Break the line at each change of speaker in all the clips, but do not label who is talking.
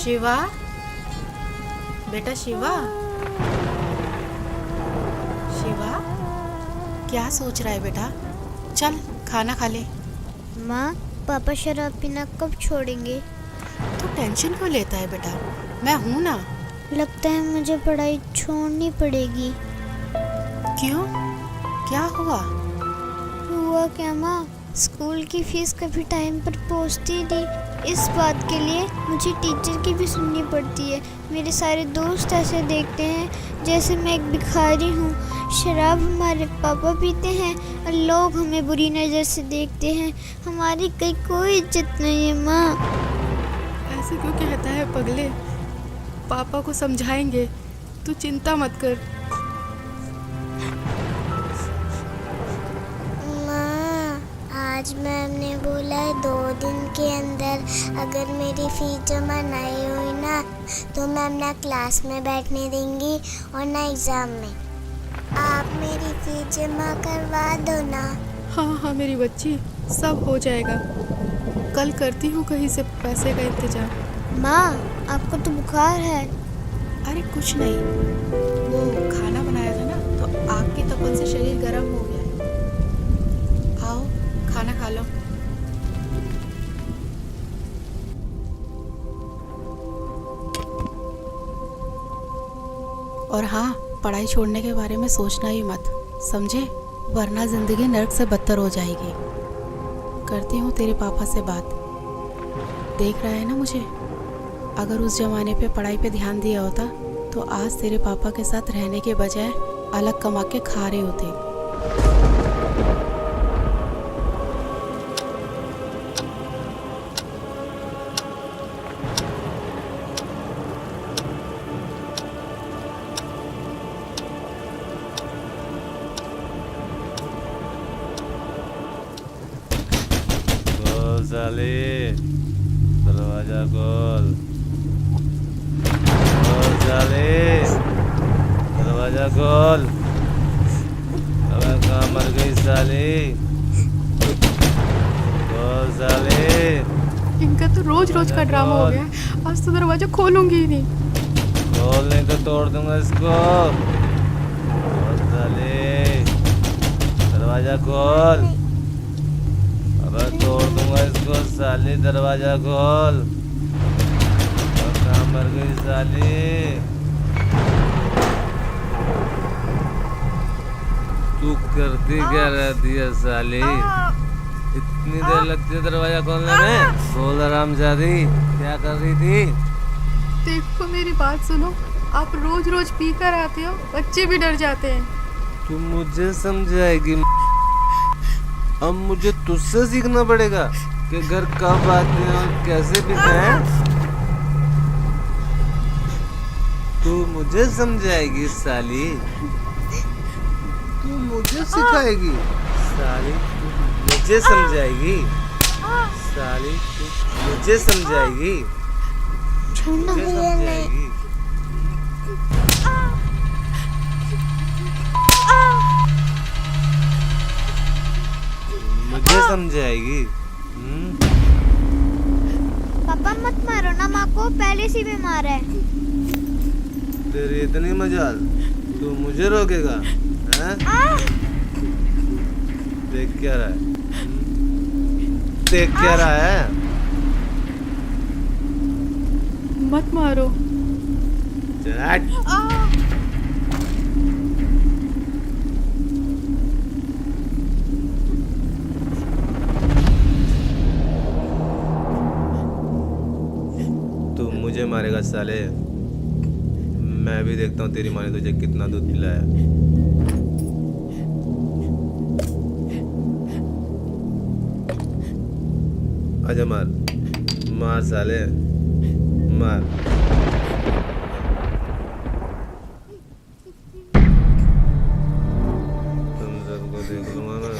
शिवा, बेटा शिवा, शिवा क्या सोच रहा है बेटा? चल खाना खा ले।
माँ, पापा शराब पीना कब छोड़ेंगे?
तू टेंशन क्यों लेता है बेटा, मैं हूं ना।
लगता है मुझे पढ़ाई छोड़नी पड़ेगी।
क्यों, क्या हुआ?
हुआ क्या माँ, स्कूल की फीस कभी टाइम पर पहुँचती नहीं। इस बात के लिए मुझे टीचर की भी सुननी पड़ती है। मेरे सारे दोस्त ऐसे देखते हैं जैसे मैं एक भिखारी हूँ। शराब हमारे पापा पीते हैं और लोग हमें बुरी नज़र से देखते हैं। हमारी कहीं कोई इज्जत नहीं है माँ।
ऐसे क्यों कहता है पगले? पापा को समझाएंगे, तू चिंता मत कर।
माँ, आज मैम ने बोला है 2 दिन के अंदर अगर मेरी फीस जमा नहीं हुई ना तो मैम ना क्लास में बैठने देंगी और ना एग्ज़ाम में। आप मेरी फीस जमा करवा दो ना।
हाँ हाँ मेरी बच्ची, सब हो जाएगा। कल करती हूँ कहीं से पैसे का इंतजाम।
माँ, आपको तो बुखार है।
अरे कुछ नहीं, वो खाना बनाया था ना तो आग की तपन से शरीर गर्म हो गया है। आओ खाना खा लो। और हाँ, पढ़ाई छोड़ने के बारे में सोचना ही मत, समझे? वरना जिंदगी नर्क से बदतर हो जाएगी। करती हूँ तेरे पापा से बात। देख रहा है ना मुझे? अगर उस जमाने पे पढ़ाई पे ध्यान दिया होता तो आज तेरे पापा के साथ रहने के बजाय अलग कमा के खा रहे होते।
खोल साले, दरवाजा खोल। खोल साले, दरवाजा खोल। अबे कहाँ मर गई साली? खोल साले।
इनका तो रोज रोज का ड्रामा हो गया। आज तो दरवाजा खोलूंगी ही नहीं।
खोल नहीं तो तोड़ दूंगा इसको। खोल साले, दरवाजा खोल। अबे तोड़ दूंगा इसको साली, दरवाजा खोल। कहाँ मर गई साली? तू करती क्या रहती है साली? इतनी देर लगती है दरवाजा खोलने में? बोल हरामजादी, क्या कर रही थी?
देखो मेरी बात सुनो, आप रोज रोज पी कर आते हो, बच्चे भी डर जाते हैं।
तू मुझे समझाएगी? अब मुझे तुझसे सीखना पड़ेगा कि घर कब आते हैं और कैसे पीते हैं। तू मुझे समझाएगी साली? तू मुझे सिखाएगी साली? तू मुझे समझाएगी साली? तू मुझे समझाएगी? मुझे समझाएगी? मुझे समझाएगी?
पापा मत मारो ना माँ को, पहले से बीमार है।
तेरी इतनी मजाल, तू मुझे रोकेगा? हैं? देख क्या रहा है? देख क्या रहा है?
मत मारो।
चल हट। तू मुझे मारेगा साले? मैं भी देखता हूँ तेरी माँ ने तुझे कितना दूध पिलाया। आजा मार, मार साले, मार। तुम सबको देख लूंगा मैं।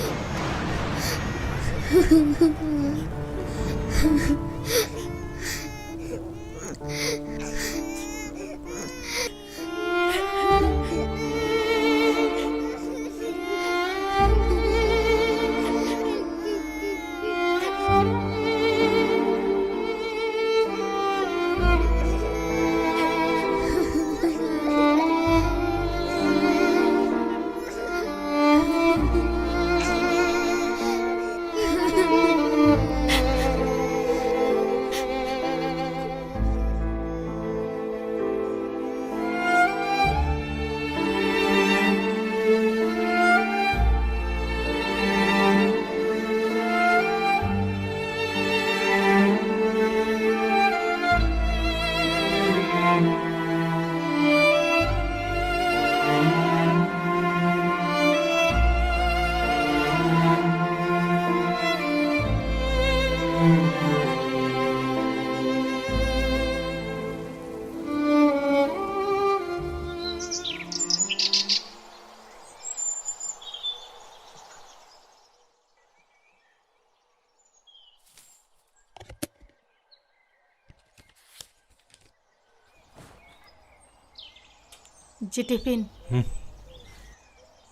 जी टिफिन।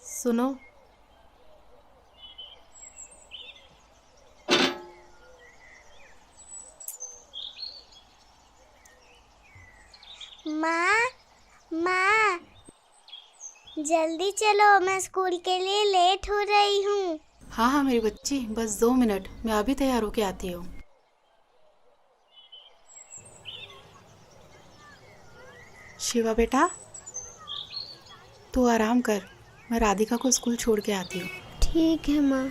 सुनो,
माँ, माँ, जल्दी चलो, मैं स्कूल के लिए लेट हो रही हूँ।
हाँ हाँ मेरी बच्ची, बस 2 मिनट, मैं अभी तैयार होके आती हूँ। शिवा बेटा, तू आराम कर, मैं राधिका को स्कूल छोड़ के आती हूँ।
ठीक है माँ।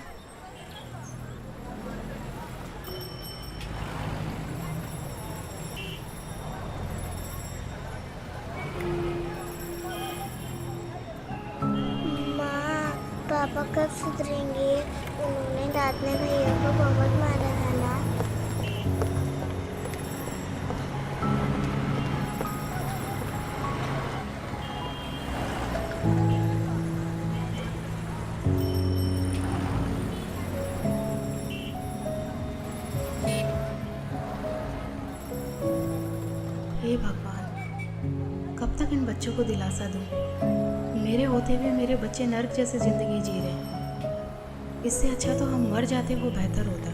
माँ, पापा कब सुधरेंगे? उन्होंने रात में भैया को बहुत मारा है ना।
हे भगवान, कब तक इन बच्चों को दिलासा दूँ? मेरे होते हुए मेरे बच्चे नर्क जैसे जिंदगी जी रहे हैं। इससे अच्छा तो हम मर जाते, वो बेहतर होता।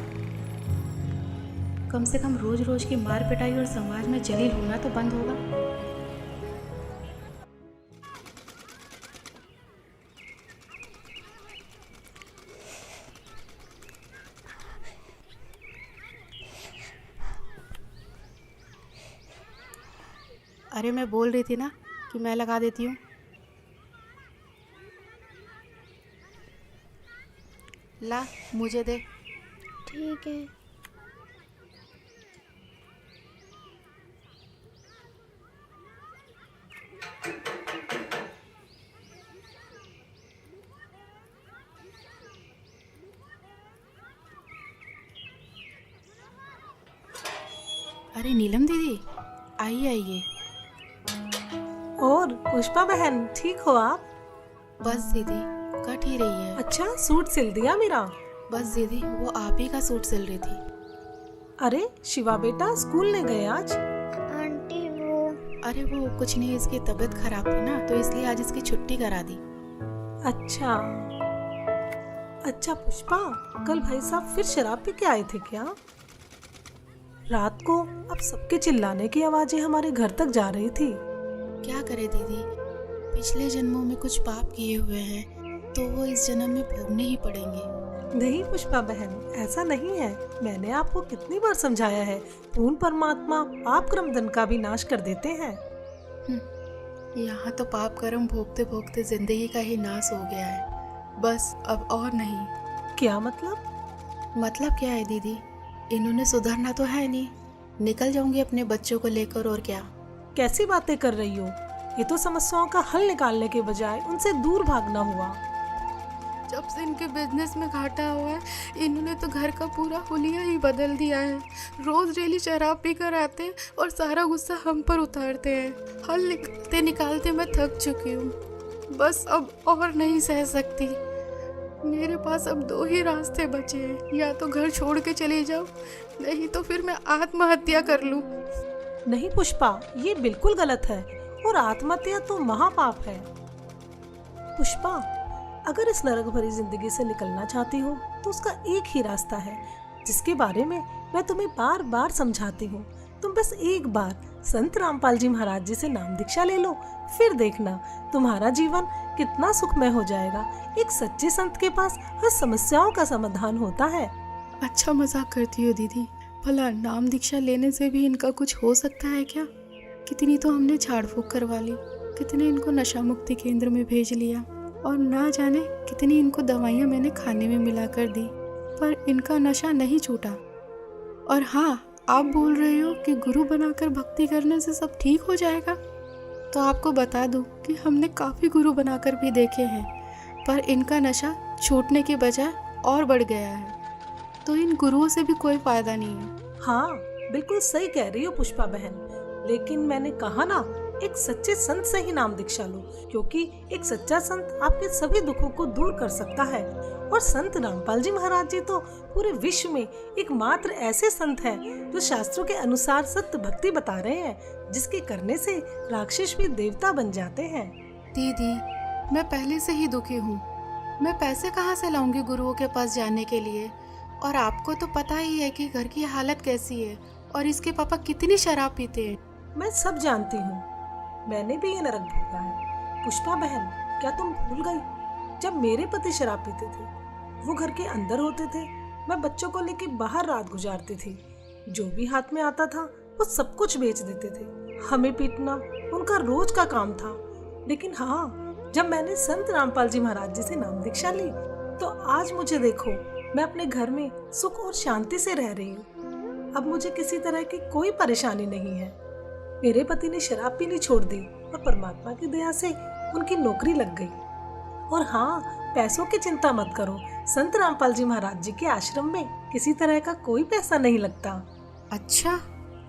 कम से कम रोज रोज की मार पिटाई और समाज में जलील होना तो बंद होगा। अरे मैं बोल रही थी ना कि मैं लगा देती हूँ। ला, मुझे दे।
ठीक है।
अरे नीलम दीदी, आइए आइए।
और पुष्पा बहन, ठीक हो आप?
बस दीदी, कट ही रही है।
अच्छा, सूट सिल दिया मेरा?
बस दीदी, वो आप ही का सूट सिल रही थी।
अरे शिवा बेटा स्कूल नहीं गए आज?
आंटी
अरे वो कुछ नहीं, इसकी तबीयत खराब थी ना, तो इसलिए आज इसकी छुट्टी करा दी।
अच्छा अच्छा पुष्पा, कल भाई साहब फिर शराब पी के आए थे क्या? रात को अब सबके चिल्लाने की आवाजें हमारे घर तक जा रही थी।
क्या करे दीदी, पिछले जन्मों में कुछ पाप किए हुए हैं तो वो इस जन्म में भोगने ही पड़ेंगे।
नहीं पुष्पा बहन, ऐसा नहीं है। मैंने आपको कितनी बार समझाया है, पूर्ण परमात्मा पाप कर्म दंड का भी नाश कर देते हैं।
यहाँ तो पाप कर्म भोगते भोगते जिंदगी का ही नाश हो गया है, बस अब और नहीं।
क्या मतलब?
मतलब क्या है दीदी, इन्होंने सुधरना तो है नहीं, निकल जाऊंगी अपने बच्चों को लेकर, और क्या।
कैसी बातें कर रही हो? ये तो समस्याओं का हल निकालने के बजाय उनसे दूर भागना हुआ।
जब से इनके बिजनेस में घाटा हुआ है, इन्होंने तो घर का पूरा हुलिया ही बदल दिया है। रोज डेली शराब पी कर आते हैं और सारा गुस्सा हम पर उतारते हैं। हल निकालते निकालते मैं थक चुकी हूँ, बस अब और नहीं सह सकती। मेरे पास अब 2 ही रास्ते बचे हैं, या तो घर छोड़ के चली जाऊँ, नहीं तो फिर मैं आत्महत्या कर लूँ।
नहीं पुष्पा, ये बिल्कुल गलत है, और आत्महत्या तो महापाप है। पुष्पा, अगर इस नरक भरी जिंदगी से निकलना चाहती हो तो उसका एक ही रास्ता है, जिसके बारे में मैं तुम्हें बार बार समझाती हूँ। तुम बस एक बार संत रामपाल जी महाराज जी से नाम दीक्षा ले लो, फिर देखना तुम्हारा जीवन कितना सुखमय हो जाएगा। एक सच्चे संत के पास हर समस्याओं का समाधान होता है।
अच्छा मजाक करती हो दीदी, भला नाम दीक्षा लेने से भी इनका कुछ हो सकता है क्या? कितनी तो हमने झाड़ फूक करवा ली, कितने इनको नशा मुक्ति केंद्र में भेज लिया, और ना जाने कितनी इनको दवाइयाँ मैंने खाने में मिला कर दी, पर इनका नशा नहीं छूटा। और हाँ, आप बोल रहे हो कि गुरु बनाकर भक्ति करने से सब ठीक हो जाएगा, तो आपको बता दूं कि हमने काफ़ी गुरु बनाकर भी देखे हैं, पर इनका नशा छूटने के बजाय और बढ़ गया है, तो इन गुरुओं से भी कोई फायदा नहीं है।
हाँ बिल्कुल सही कह रही हो पुष्पा बहन, लेकिन मैंने कहा ना, एक सच्चे संत से ही नाम दीक्षा लो, क्योंकि एक सच्चा संत आपके सभी दुखों को दूर कर सकता है। और संत रामपाल जी महाराज जी तो पूरे विश्व में एकमात्र ऐसे संत हैं जो शास्त्रों के अनुसार सत्य भक्ति बता रहे हैं, जिसके करने से राक्षस भी देवता बन जाते हैं।
दीदी, मैं पहले से ही दुखी हूँ। मैं पैसे कहाँ से लाऊंगी गुरुओं के पास जाने के लिए? और आपको तो पता ही है कि घर की हालत कैसी है और इसके पापा कितनी शराब पीते हैं।
मैं सब जानती हूँ, मैंने भी ये नरक भोगा है। पुष्पा बहन, क्या तुम भूल गई? जब मेरे पति शराब पीते थे, वो घर के अंदर होते थे, मैं बच्चों को लेके बाहर रात गुजारती थी। जो भी हाथ में आता था वो सब कुछ बेच देते थे। हमें पीटना उनका रोज का काम था। लेकिन हाँ, जब मैंने संत रामपाल जी महाराज जी से नाम दीक्षा ली, तो आज मुझे देखो, मैं अपने घर में सुख और शांति से रह रही हूँ। अब मुझे किसी तरह की कोई परेशानी नहीं है। मेरे पति ने शराब पीनी छोड़ दी और परमात्मा की दया से उनकी नौकरी लग गई। और हाँ, पैसों की चिंता मत करो, संत रामपाल जी महाराज जी के आश्रम में किसी तरह का कोई पैसा नहीं लगता।
अच्छा।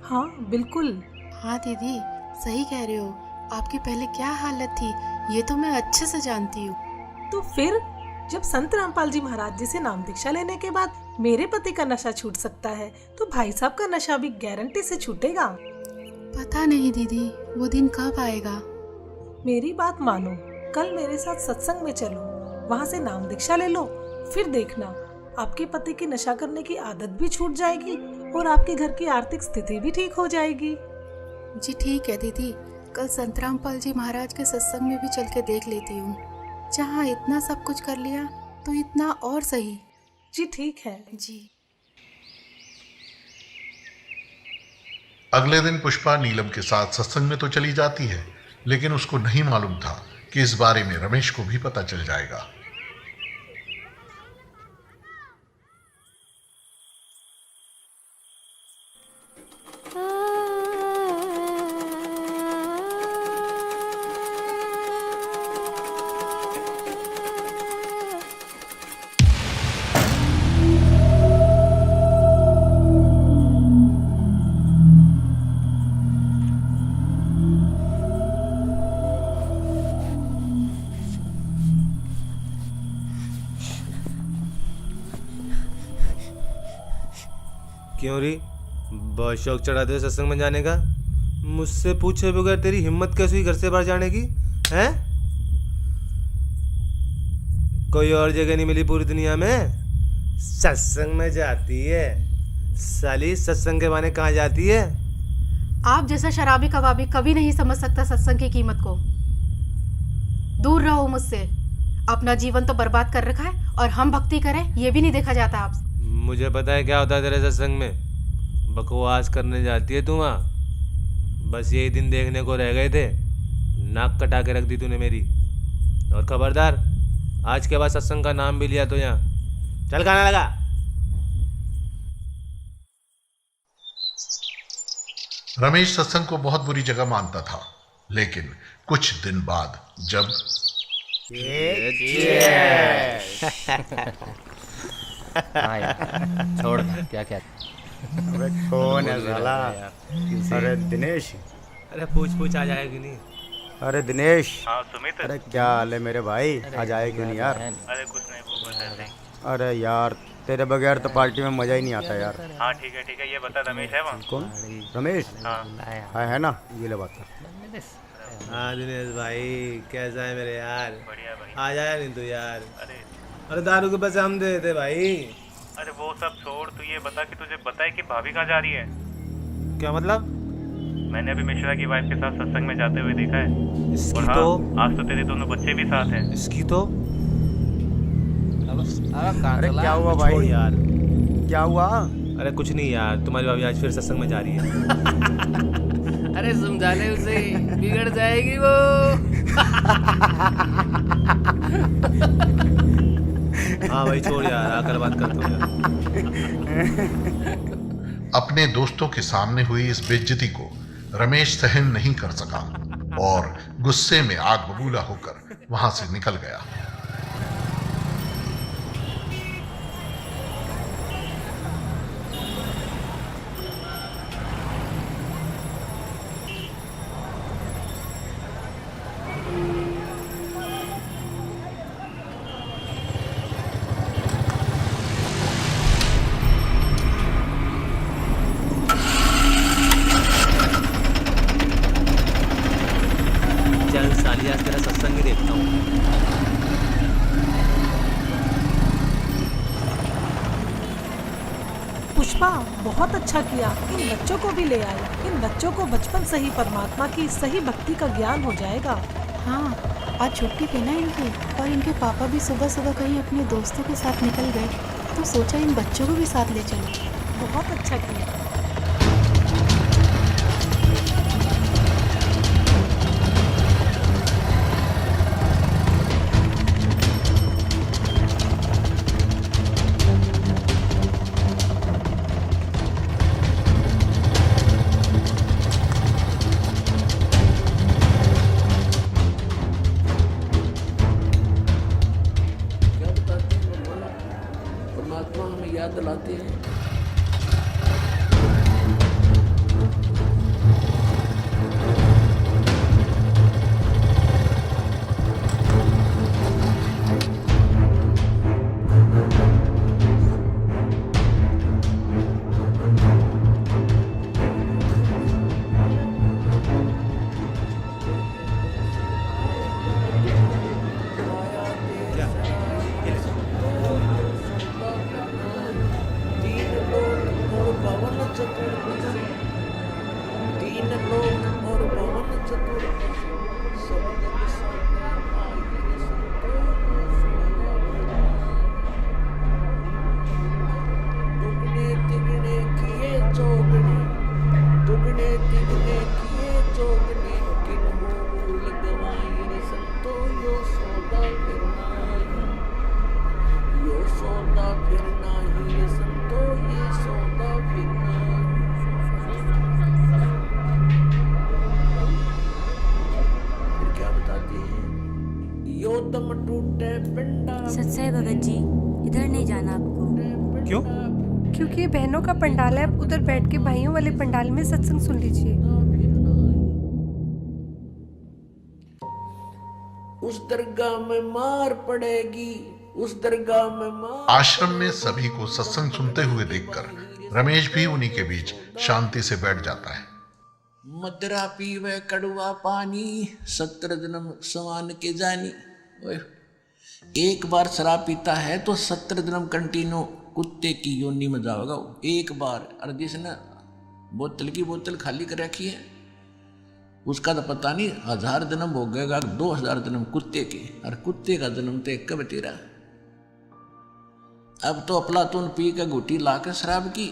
हाँ बिल्कुल।
हाँ दीदी, सही कह रहे हो। आपकी पहले क्या हालत थी ये तो मैं अच्छे से जानती हूँ।
तो फिर जब संत रामपाल जी महाराज जी से नाम दीक्षा लेने के बाद मेरे पति का नशा छूट सकता है, तो भाई साहब का नशा भी गारंटी से छूटेगा।
पता नहीं दीदी, वो दिन कब आएगा।
मेरी बात मानो, कल मेरे साथ सत्संग में चलो, वहाँ से नाम दीक्षा ले लो। फिर देखना, आपके पति की नशा करने की आदत भी छूट जाएगी और आपके घर की आर्थिक स्थिति भी ठीक हो जाएगी।
जी ठीक है दीदी, कल संत रामपाल जी महाराज के सत्संग में भी चल के देख लेती हूँ। जहाँ इतना सब कुछ कर लिया तो इतना और सही।
जी ठीक है
जी।
अगले दिन पुष्पा नीलम के साथ सत्संग में तो चली जाती है, लेकिन उसको नहीं मालूम था कि इस बारे में रमेश को भी पता चल जाएगा।
क्यों री, बहुत शौक चढ़ाते हो सत्संग में जाने का? मुझसे पूछे बगैर तेरी हिम्मत कैसे हुई घर से बाहर जाने की? हैं? कोई और जगह नहीं मिली पूरी दुनिया में? सत्संग में जाती है साली, सत्संग के बहाने कहाँ जाती है?
आप जैसा शराबी कबाबी कभी नहीं समझ सकता सत्संग की कीमत को। दूर रहो मुझसे। अपना जीवन तो बर्बाद कर रखा है और हम भक्ति करें ये भी नहीं देखा जाता आपसे।
मुझे पता है क्या होता है तेरे सत्संग में। बकवास करने जाती है तू वहाँ। बस यही दिन देखने को रह गए थे, नाक कटा के रख दी तूने मेरी। और खबरदार, आज के बाद सत्संग का नाम भी लिया तो यहाँ चल खाना लगा।
रमेश सत्संग को बहुत बुरी जगह मानता था, लेकिन कुछ दिन बाद जब
हाँ यार, छोड़ ना, क्या क्या।
अबे कौन है साला? अरे दिनेश।
अरे पूछ आ जाएगा कि नहीं?
अरे दिनेश।
हाँ सुमित।
अरे क्या हाल है मेरे भाई? आज आए क्यों नहीं यार?
अरे कुछ नहीं, वो बस ऐसे ही।
अरे यार तेरे बगैर तो पार्टी में मजा ही नहीं आता यार।
हाँ ठीक है, ये बता रमेश है वहाँ?
कौन? रमेश?
हाँ
है ना, ये ले बात।
हाँ दिनेश भाई, कैसा है मेरे यार?
बढ़िया भाई।
आ जाया नहीं तू यार?
अरे
अरे दारू के पैसे हम दे देते भाई।
अरे वो सब छोड़, तू ये बता कि तुझे पता है कि भाभी कहाँ जा रही है?
क्या मतलब?
मैंने अभी मिश्रा की वाइफ के साथ सत्संग में जाते हुए देखा है।
इसकी
और हाँ,
तो
आज तो तेरे दोनों बच्चे भी साथ हैं।
इसकी तो
अरे क्या हुआ
छोड़
भाई?
यार।
क्या हुआ?
अरे कुछ नहीं यार, तुम्हारी भाभी आज फिर सत्संग में जा रही है।
अरे समझाने उसे, बिगड़ जाएगी वो।
हाँ भाई छोड़ यार, आकर बात करता हूँ यार।
अपने दोस्तों के सामने हुई इस बेइज्जती को रमेश सहन नहीं कर सका और गुस्से में आग बबूला होकर वहां से निकल गया।
चल साली, आज तेरा सत्संग
पुष्पा, बहुत अच्छा किया, इन बच्चों को भी ले आए। इन बच्चों को बचपन से ही परमात्मा की सही भक्ति का ज्ञान हो जाएगा।
हाँ, आज छुट्टी थी ना इनकी, और इनके पापा भी सुबह सुबह कहीं अपने दोस्तों के साथ निकल गए, तो सोचा इन बच्चों को भी साथ ले चलो।
बहुत अच्छा किया।
परमात्मा हमें याद दिलाते हैं। तीन लोक और पवन चतुर्दश सबजग संतान दुगने तिगने किए चौगने, दुगने तिगने किए चौगने, किन मूल गवाई रे संतो यो सौदा फिर नाही, यो सौदा फिर नाही रे संतो ये सौदा फिर नाही। योदम टूटे पिंडा।
सच है भगत जी, इधर नहीं जाना आपको।
क्यों?
क्योंकि ये बहनों का पंडाल है, आप उधर बैठ के भाइयों वाले पंडाल में सत्संग सुन लीजिए।
उस दरगाह में मार पड़ेगी, उस दरगाह में मार।
आश्रम में सभी को सत्संग सुनते हुए देखकर रमेश भी उन्हीं के बीच शांति से बैठ जाता है।
मदरा पीवे कड़वा पानी, 17 जन्म समान के जानी। एक बार शराब पीता है तो 17 जन्म कंटिन्यू कुत्ते की योनि में जाओगा वो, एक बार। और जिसने बोतल की बोतल खाली कर रखी है उसका तो पता नहीं 1000 जन्म हो गएगा, 2000 जन्म कुत्ते के। और कुत्ते का जन्म तो एक कब तेरा। अब तो अफलातून पी के घुटी ला के शराब की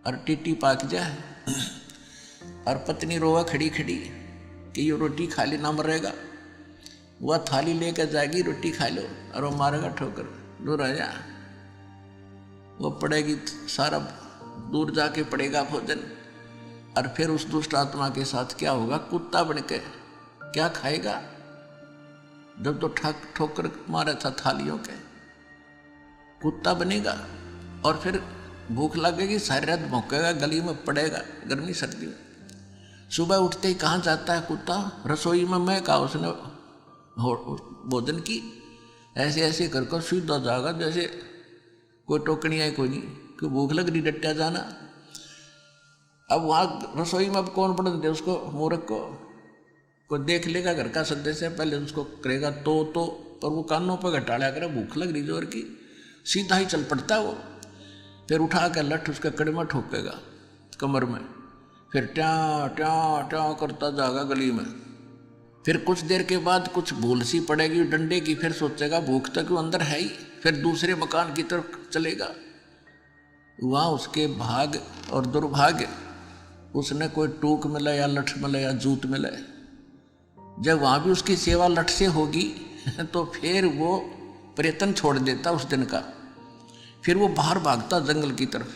और टीटी पाक जाए, और पत्नी रोवा खड़ी खड़ी कि ये रोटी खा ले ना मरेगा। वह थाली लेकर जाएगी, रोटी खा लो, और वो मारेगा ठोकर, दूर आ जा। वो पड़ेगी सारा दूर जाके पड़ेगा भोजन। और फिर उस दुष्ट आत्मा के साथ क्या होगा, कुत्ता बन के क्या खाएगा। जब तो ठोकर मारा था थालियों के, कुत्ता बनेगा। और फिर भूख लगेगी, सारी रात भौंकेगा, गली में पड़ेगा गर्मी सर्दी में। सुबह उठते ही कहाँ जाता है कुत्ता, रसोई में। मैं कहा उसने भोजन की, ऐसे ऐसे कर कर सीधा जाएगा जैसे कोई टोकनी है कोई नहीं, कि भूख लग रही डट्टा जाना। अब वहाँ रसोई में अब कौन पढ़ दे उसको, मूर्ख को। कोई देख लेगा घर का सदस्य, पहले उसको करेगा तो, पर वो कानों पर घटाड़ा करे, भूख लग रही जोर की, सीधा ही चल पड़ता है वो। फिर उठा कर लठ उसके कड़े में ठोकेगा कमर में, फिर ट्या ट्या ट्या करता जाएगा गली में। फिर कुछ देर के बाद कुछ भूल सी पड़ेगी डंडे की, फिर सोचेगा भूख तक वो अंदर है ही, फिर दूसरे मकान की तरफ चलेगा। वहाँ उसके भाग और दुर्भाग्य, उसने कोई टूक मिला या लठ मिला या जूत मिला। जब वहाँ भी उसकी सेवा लठ से होगी तो फिर वो प्रयत्न छोड़ देता उस दिन का। फिर वो बाहर भागता जंगल की तरफ।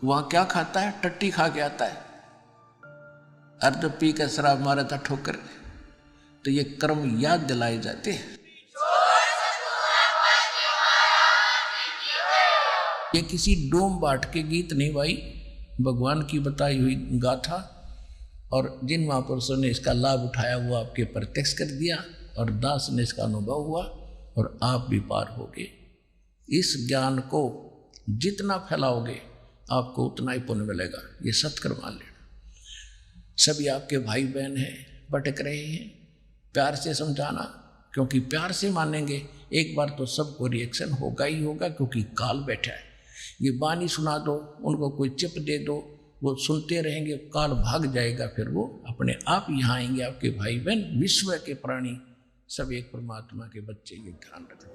वहाँ क्या खाता है, टट्टी खा के आता है। अर्ध पी कर शराब मारा था ठोकर। तो ये कर्म याद दिलाए जाते हैं। ये किसी डोम बाट के गीत नहीं भाई, भगवान की बताई हुई गाथा। और जिन महापुरुषों ने इसका लाभ उठाया वो आपके प्रत्यक्ष कर दिया, और दास ने इसका अनुभव हुआ, और आप भी पार हो गए। इस ज्ञान को जितना फैलाओगे आपको उतना ही पुण्य मिलेगा। ये सत्कर मान लेना। सभी आपके भाई बहन हैं, भटक रहे हैं, प्यार से समझाना, क्योंकि प्यार से मानेंगे एक बार तो सबको रिएक्शन होगा ही होगा, क्योंकि काल बैठा है। ये बानी सुना दो, उनको कोई चिप दे दो, वो सुनते रहेंगे, काल भाग जाएगा, फिर वो अपने आप यहाँ आएंगे। आपके भाई बहन विश्व के प्राणी सब एक परमात्मा के बच्चे, ये ध्यान रखना।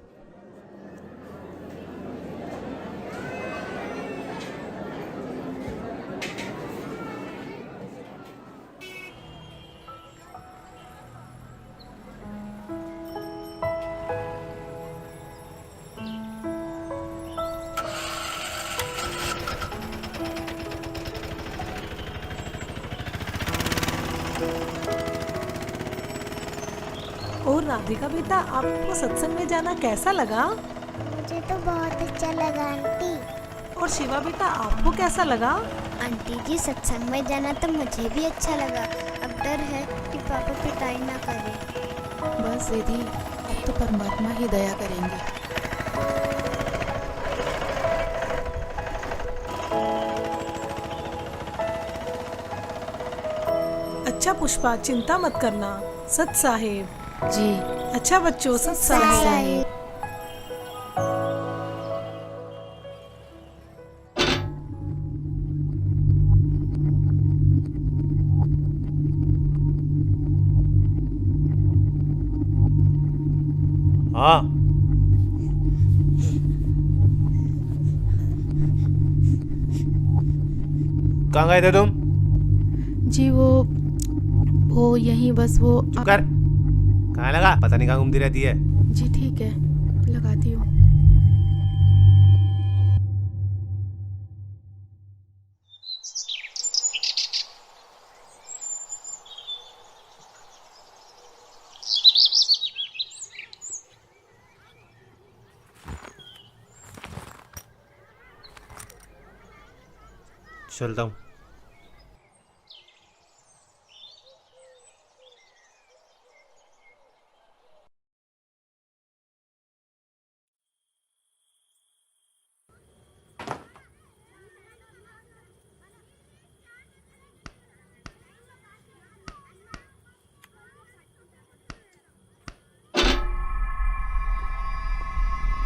और राधिका बेटा, आपको सत्संग में जाना कैसा लगा?
मुझे तो बहुत अच्छा लगा आंटी।
और शिवा बेटा, आपको कैसा लगा?
आंटी जी, सत्संग में जाना तो मुझे भी अच्छा लगा। अब डर है कि पापा पिटाई ना करे।
बस दीदी, अब तो परमात्मा ही दया करेंगे।
अच्छा पुष्पा, चिंता मत करना। सत साहेब
जी।
अच्छा बच्चों, सत साहेब।
हाँ, कहाँ गए थे तुम?
जी वो यहीं बस वो
चुप कर। कहाँ लगा? पता नहीं कहाँ घूमती रहती है।
जी ठीक है, लगाती हूँ।
चलता हूँ।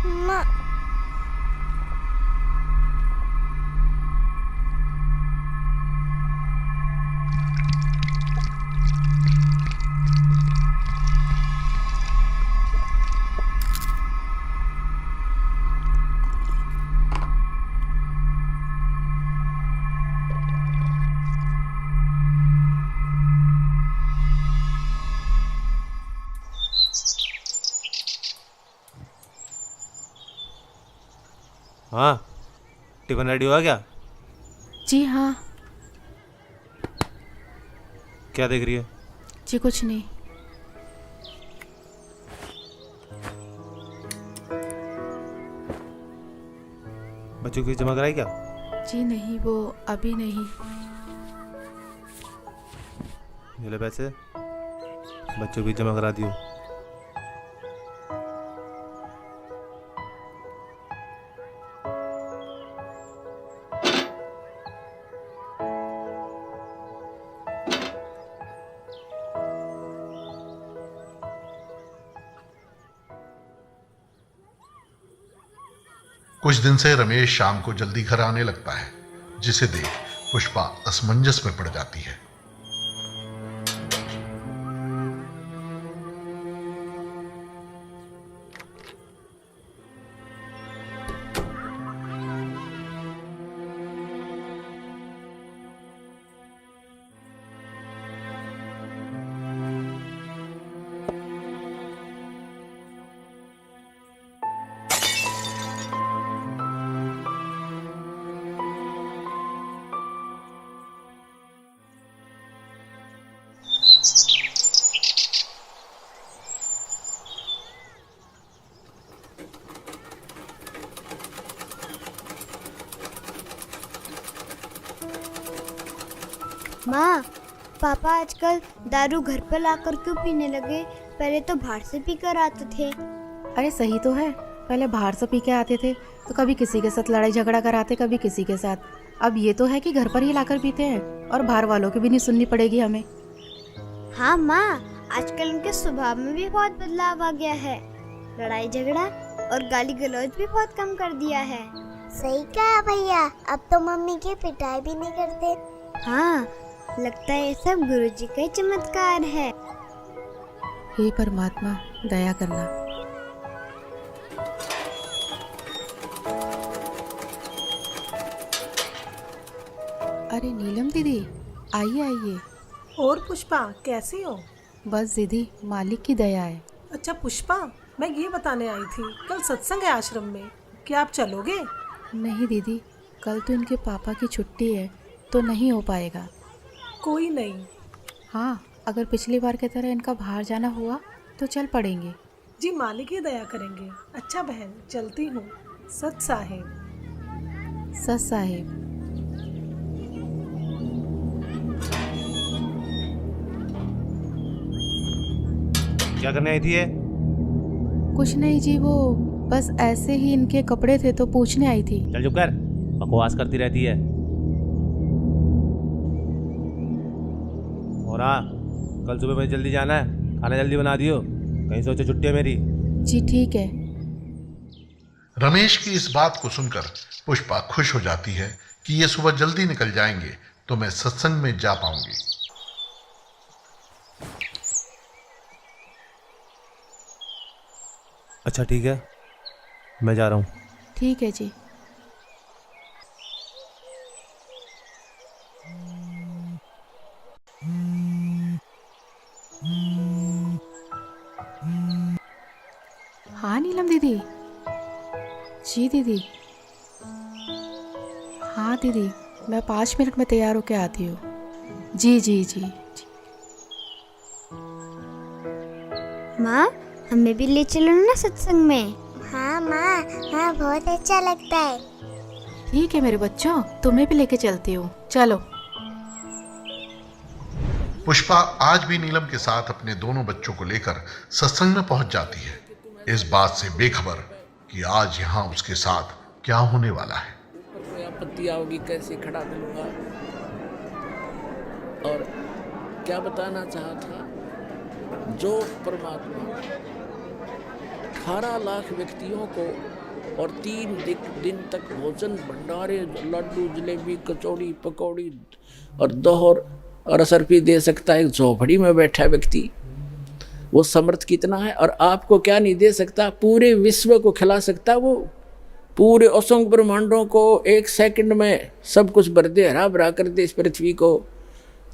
माँ,
हाँ, टिफिन रेडी हुआ क्या?
जी हाँ।
क्या देख रही है?
जी कुछ नहीं।
बच्चों की फीस जमा कराई क्या?
जी नहीं, वो अभी नहीं।
ये ले पैसे, बच्चों की फीस जमा करा दियो।
कुछ दिन से रमेश शाम को जल्दी घर आने लगता है, जिसे देख पुष्पा असमंजस में पड़ जाती है।
माँ, पापा आजकल दारू घर पर लाकर क्यों पीने लगे? पहले तो बाहर से पीकर आते थे।
अरे सही तो है, पहले बाहर से पी के आते थे तो कभी किसी के साथ लड़ाई झगड़ा कराते, कभी किसी के साथ। अब ये तो है कि घर पर ही लाकर पीते हैं और बाहर वालों की भी नहीं सुननी पड़ेगी हमें।
हाँ माँ, आजकल उनके स्वभाव में भी बहुत बदलाव आ गया है। लड़ाई झगड़ा और गाली गलौज भी बहुत कम कर दिया है। सही कहा भैया, अब तो मम्मी की पिटाई भी नहीं करते। हाँ, लगता है ये सब गुरुजी का ही चमत्कार है।
हे परमात्मा, दया करना। अरे नीलम दीदी, आइए आइए।
और पुष्पा कैसी हो?
बस दीदी, मालिक की दया है।
अच्छा पुष्पा, मैं ये बताने आई थी, कल सत्संग है आश्रम में, क्या आप चलोगे?
नहीं दीदी, कल तो इनके पापा की छुट्टी है तो नहीं हो पाएगा।
कोई नहीं।
हाँ, अगर पिछली बार की तरह इनका बाहर जाना हुआ तो चल पड़ेंगे।
जी मालिक ही दया करेंगे। अच्छा बहन, चलती हूँ। सत साहेब।
सत साहेब।
क्या करने आई थी ये?
कुछ नहीं जी, वो बस ऐसे ही इनके कपड़े थे तो पूछने आई थी।
चल चुप कर, बकवास करती रहती है। और हाँ, कल सुबह मुझे जल्दी जाना है, खाना जल्दी बना दियो, कहीं सोचो छुट्टी है मेरी।
जी ठीक है।
रमेश की इस बात को सुनकर पुष्पा खुश हो जाती है कि ये सुबह जल्दी निकल जाएंगे तो मैं सत्संग में जा पाऊंगी।
अच्छा ठीक है, मैं जा रहा हूँ।
ठीक है जी। हाँ नीलम दीदी। जी दीदी। हाँ दीदी, मैं 5 मिनट में तैयार होके आती हूँ। जी जी जी जी।
माँ, हमें भी ले चलो ना सत्संग में। हाँ माँ, हाँ बहुत अच्छा लगता है।
ठीक है मेरे बच्चों, तुम्हें भी लेके चलती हूँ, चलो।
पुष्पा आज भी नीलम के साथ अपने दोनों बच्चों को लेकर सत्संग में पहुंच जाती है, इस बात से बेखबर कि आज यहाँ उसके साथ क्या होने वाला है।
कोई आपत्ति आओगी कैसे खड़ा करूंगा। और क्या बताना चाहा था, जो परमात्मा 18 लाख व्यक्तियों को और 3 दिन तक भोजन भंडारे, लड्डू, जलेबी, कचौड़ी, पकौड़ी और दोहर और असरफी दे सकता है एक झोपड़ी में बैठा व्यक्ति, वो समर्थ कितना है। और आपको क्या नहीं दे सकता, पूरे विश्व को खिला सकता, वो पूरे असंख्य ब्रह्मांडों को 1 सेकंड में सब कुछ भर दे, हरा भरा कर दे इस पृथ्वी को,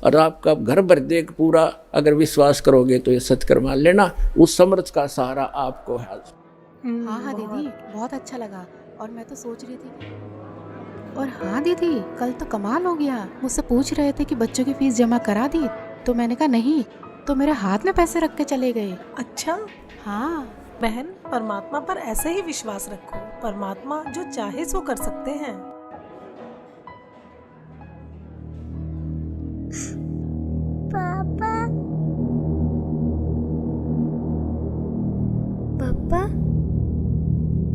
और आपका घर भर दे पूरा। अगर विश्वास करोगे तो ये सत्कर मान लेना, उस समर्थ का सहारा आपको है।
हाँ हाँ दीदी, बहुत अच्छा लगा। और मैं तो सोच रही थी और हाँ दीदी, कल तो कमाल हो गया। मुझसे पूछ रहे थे कि बच्चों की फीस जमा करा दी, तो मैंने कहा नहीं, तो मेरे हाथ में पैसे रख के चले गए।
अच्छा
हाँ
बहन, परमात्मा पर ऐसे ही विश्वास रखो, परमात्मा जो चाहे सो कर सकते हैं।
पापा, पापा,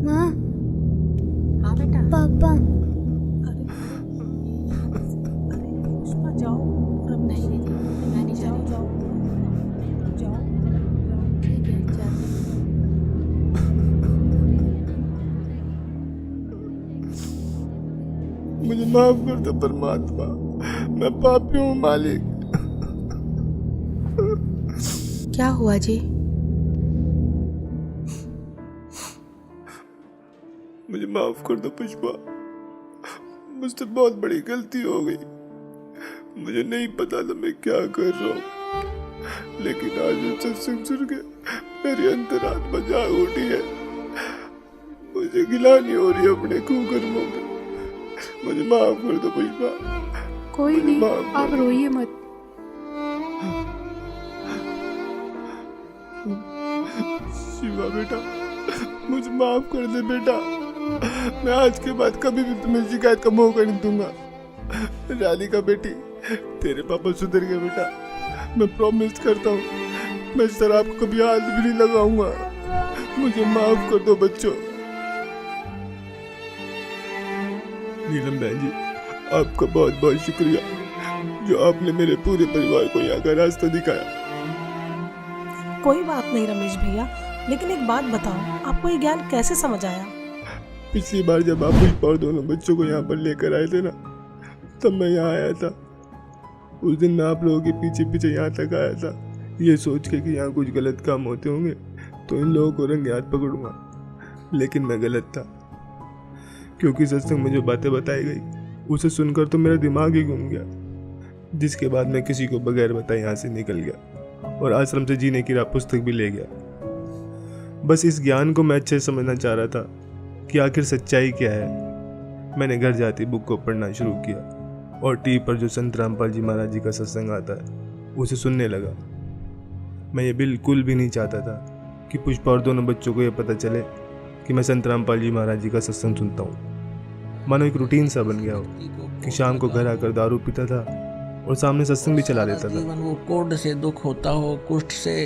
माँ,
हाँ बेटा।
पापा।
अरे पुष्पा जाओ।
नहीं दीदी, मैं नहीं जा रही।
जाओ जाओ।
ठीक है, जाती हूँ।
मुझे माफ कर दो परमात्मा, मैं पापी हूँ मालिक।
क्या हुआ जी?
मुझे माफ कर दो पुष्पा, मुझसे बहुत बड़ी गलती हो गई। मुझे नहीं पता था मैं क्या कर रहा हूँ, लेकिन आज ये सत्संग सुन के मेरी अंतरात्मा जाग उठी है। मुझे गिलानी हो रही है अपने कुकर्मों में। मुझे माफ कर दो पुष्पा।
कोई
मुझे
नहीं,
माफ कर
आप
दो।
रोइए मत।
शिवा बेटा, मुझे माफ कर दे बेटा। मैं आज के बाद कभी भी तुम्हें शिकायत का मौका नहीं दूंगा। राधिका बेटी, तेरे पापा सुधर गए बेटा, मैं प्रॉमिस करता हूँ मैं शराब को कभी हाथ भी नहीं लगाऊंगा। मुझे माफ कर दो बच्चों। नीलम बहन जी, आपका बहुत बहुत शुक्रिया जो आपने मेरे पूरे परिवार को यहाँ का रास्ता दिखाया।
कोई बात नहीं रमेश भैया, लेकिन एक बात बताओ, आपको ये ज्ञान कैसे समझ आया?
पिछली बार जब आप पुष्पा और दोनों बच्चों को यहाँ पर लेकर आए थे ना, तब मैं यहाँ आया था। उस दिन मैं आप लोगों के पीछे पीछे यहाँ तक आया था, ये सोच के कि यहाँ कुछ गलत काम होते होंगे तो इन लोगों को रंगे हाथ पकड़ूंगा। लेकिन मैं गलत था, क्योंकि सत्संग में जो बातें बताई गई उसे सुनकर तो मेरा दिमाग ही घूम गया, जिसके बाद मैं किसी को बगैर बताए यहाँ से निकल गया और आश्रम से जीने की राह पुस्तक भी ले गया। बस इस ज्ञान को मैं अच्छे से समझना चाह रहा था कि आखिर सच्चाई क्या है। मैंने घर जाते बुक को पढ़ना शुरू किया और टीवी पर जो संत रामपाल जी महाराज जी का सत्संग आता है उसे सुनने लगा। मैं ये बिल्कुल भी नहीं चाहता था कि पुष्पा और दोनों बच्चों को ये पता चले कि मैं संत रामपाल जी महाराज जी का सत्संग सुनता हूँ। मानो एक रूटीन सा बन गया हो कि शाम को घर आकर दारू पीता था और सामने सत्संग भी चला देता था।
जीवन वो कोढ़ से दुख होता हो, कुष्ठ से,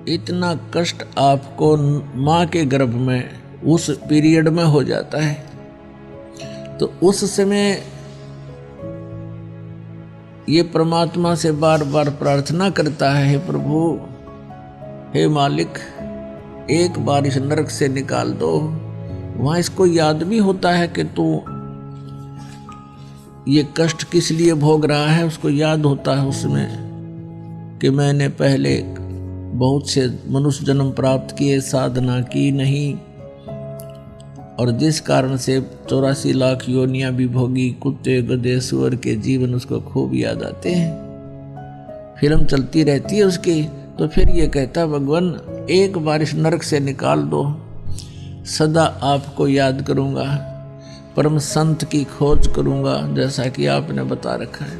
इतना कष्ट आपको माँ के गर्भ में उस पीरियड में हो जाता है। तो उस समय ये परमात्मा से बार बार प्रार्थना करता है, हे प्रभु, हे मालिक, एक बार इस नरक से निकाल दो। वहाँ इसको याद भी होता है कि तू ये कष्ट किस लिए भोग रहा है। उसको याद होता है उसमें कि मैंने पहले बहुत से मनुष्य जन्म प्राप्त किए, साधना की नहीं, और जिस कारण से 84 लाख योनियां भी भोगी, कुत्ते गधे सुअर के जीवन उसको खूब याद आते हैं। फिल्म चलती रहती है उसकी। तो फिर ये कहता, भगवान एक बार इस नरक से निकाल दो, सदा आपको याद करूँगा, परम संत की खोज करूँगा जैसा कि आपने बता रखा है,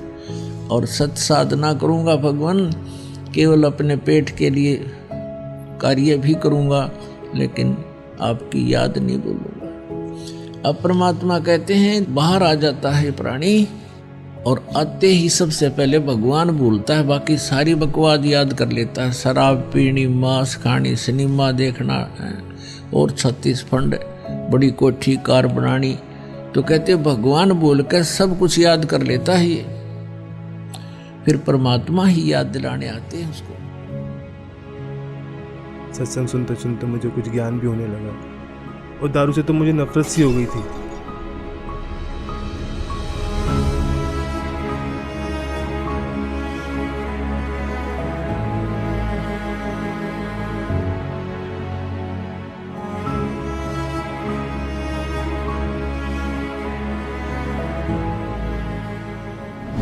और सत साधना करूँगा भगवान, केवल अपने पेट के लिए कार्य भी करूँगा लेकिन आपकी याद नहीं भूलूंगा। अब परमात्मा कहते हैं बाहर आ जाता है प्राणी और आते ही सबसे पहले भगवान भूलता है, बाकी सारी बकवाद याद कर लेता है। शराब पीनी, मांस खानी, सिनेमा देखना और 36 फंड, बड़ी कोठी कार बनानी। तो कहते भगवान बोल कर सब कुछ याद कर लेता है ये। फिर परमात्मा ही याद दिलाने आते हैं उसको।
सत्संग सुनते सुनते मुझे कुछ ज्ञान भी होने लगा और दारू से तो मुझे नफरत सी हो गई थी।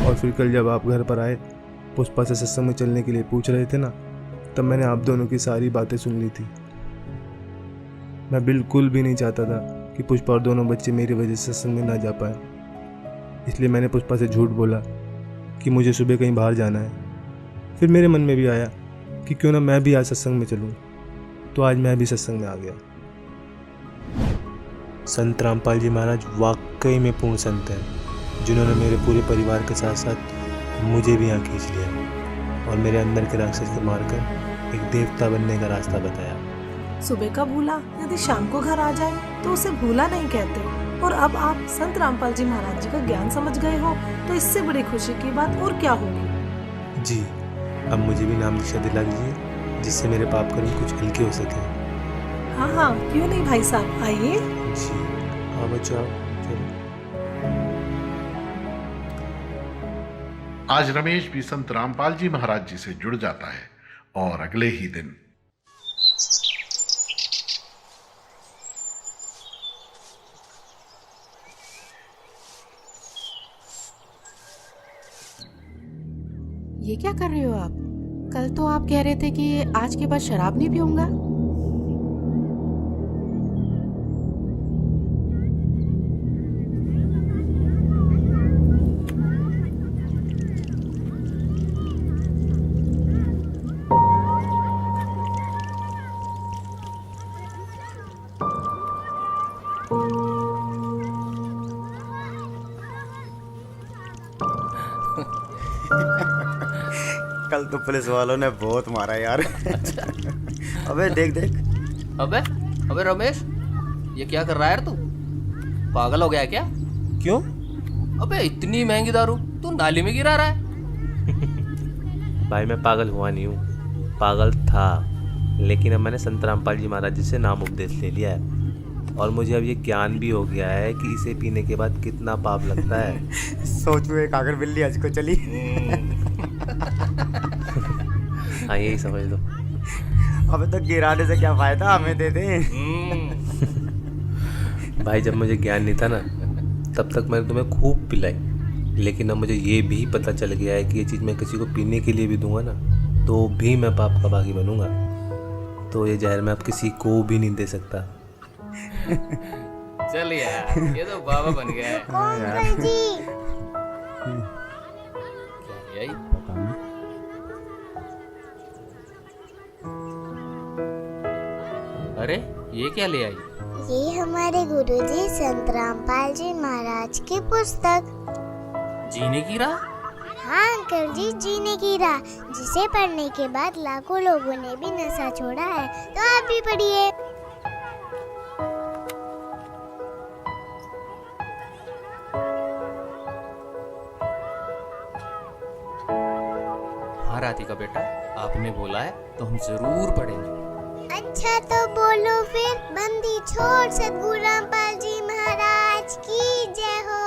और फिर कल जब आप घर पर आए, पुष्पा से सत्संग में चलने के लिए पूछ रहे थे ना, तब मैंने आप दोनों की सारी बातें सुन ली थी। मैं बिल्कुल भी नहीं चाहता था कि पुष्पा और दोनों बच्चे मेरी वजह से सत्संग में ना जा पाए, इसलिए मैंने पुष्पा से झूठ बोला कि मुझे सुबह कहीं बाहर जाना है। फिर मेरे मन में भी आया कि क्यों ना मैं भी आज सत्संग में चलूं, तो आज मैं भी सत्संग में आ गया। संत रामपाल जी महाराज वाकई में पूर्ण संत हैं, जिन्होंने मेरे पूरे परिवार के साथ साथ मुझे भी यहाँ खींच लिया और मेरे अंदर के राक्षस को मारकर एक देवता बनने का रास्ता बताया।
सुबह का भूला यदि शाम को घर आ जाए तो उसे भूला नहीं कहते। और अब आप संत रामपाल जी महाराज जी का ज्ञान समझ गए हो तो इससे बड़ी खुशी की बात और क्या होगी।
जी, अब मुझे भी नाम दीक्षा दिला दीजिए, जिससे मेरे पाप कर्म कुछ हल्के हो सके।
हाँ हाँ, क्यों नहीं भाई साहब, आइए।
जी हाँ बच्चों, चलो।
आज रमेश भी संत रामपाल जी महाराज जी से जुड़ जाता है और अगले ही दिन
ये क्या कर रहे हो आप? कल तो आप कह रहे थे कि आज के बाद शराब नहीं पीऊंगा।
कल तो पुलिस वालों ने बहुत मारा यार। अबे देख देख।
अबे रमेश, ये क्या कर रहा है यार तू? पागल हो गया क्या?
क्यों?
अबे इतनी महंगी दारू तू नाली में गिरा रहा है।
भाई मैं पागल हुआ नहीं हूँ, पागल था, लेकिन अब मैंने संत रामपाल जी महाराज जी से नाम उपदेश ले लिया है। और मुझे अब ये ज्ञान भी हो गया है कि इसे पीने के बाद कितना पाप लगता है।
सोचो एक आकर बिल्ली आज को चली।
हाँ यही समझ लो।
अबे तो गिराने से क्या फायदा, हमें दे दे।
भाई जब मुझे ज्ञान नहीं था ना तब तक मैंने तुम्हें खूब पिलाई, लेकिन अब मुझे ये भी पता चल गया है कि ये चीज़ मैं किसी को पीने के लिए भी दूंगा ना तो भी मैं पाप का भागी बनूंगा। तो ये जहर मैं अब किसी को भी नहीं दे सकता।
चल यार, ये तो बाबा बन गया है।
अंकल जी
यही अरे ये क्या ले आई?
ये हमारे गुरुजी संत रामपाल जी महाराज की पुस्तक।
जीने की राह?
हाँ अंकल जी, जीने की राह, जिसे पढ़ने के बाद लाखों लोगों ने भी नशा छोड़ा है। तो आप भी पढ़िए।
हाँ राधिका बेटा, आपने बोला है तो हम जरूर पढ़ेंगे।
अच्छा तो बोलो फिर। बंदी छोड़ सतगुरु रामपाल जी महाराज की जय हो।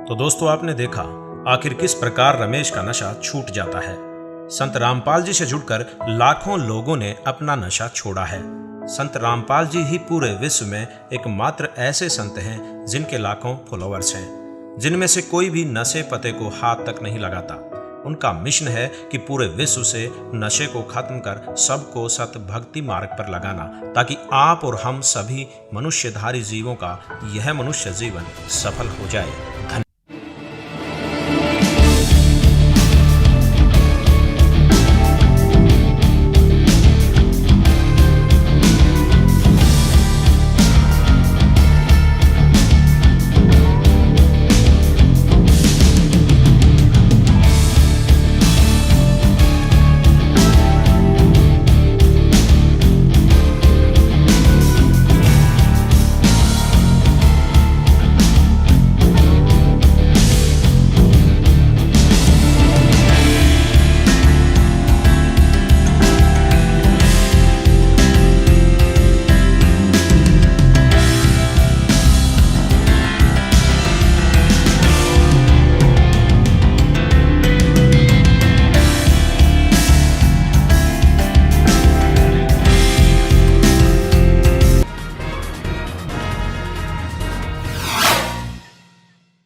तो दोस्तों आपने देखा आखिर किस प्रकार रमेश का नशा छूट जाता है। संत रामपाल जी से जुड़कर लाखों लोगों ने अपना नशा छोड़ा है। संत रामपाल जी ही पूरे विश्व में एकमात्र ऐसे संत हैं जिनके लाखों फॉलोअर्स हैं, जिनमें से कोई भी नशे पते को हाथ तक नहीं लगाता। उनका मिशन है कि पूरे विश्व से नशे को खत्म कर सबको सत भक्ति मार्ग पर लगाना, ताकि आप और हम सभी मनुष्यधारी जीवों का यह मनुष्य जीवन सफल हो जाए।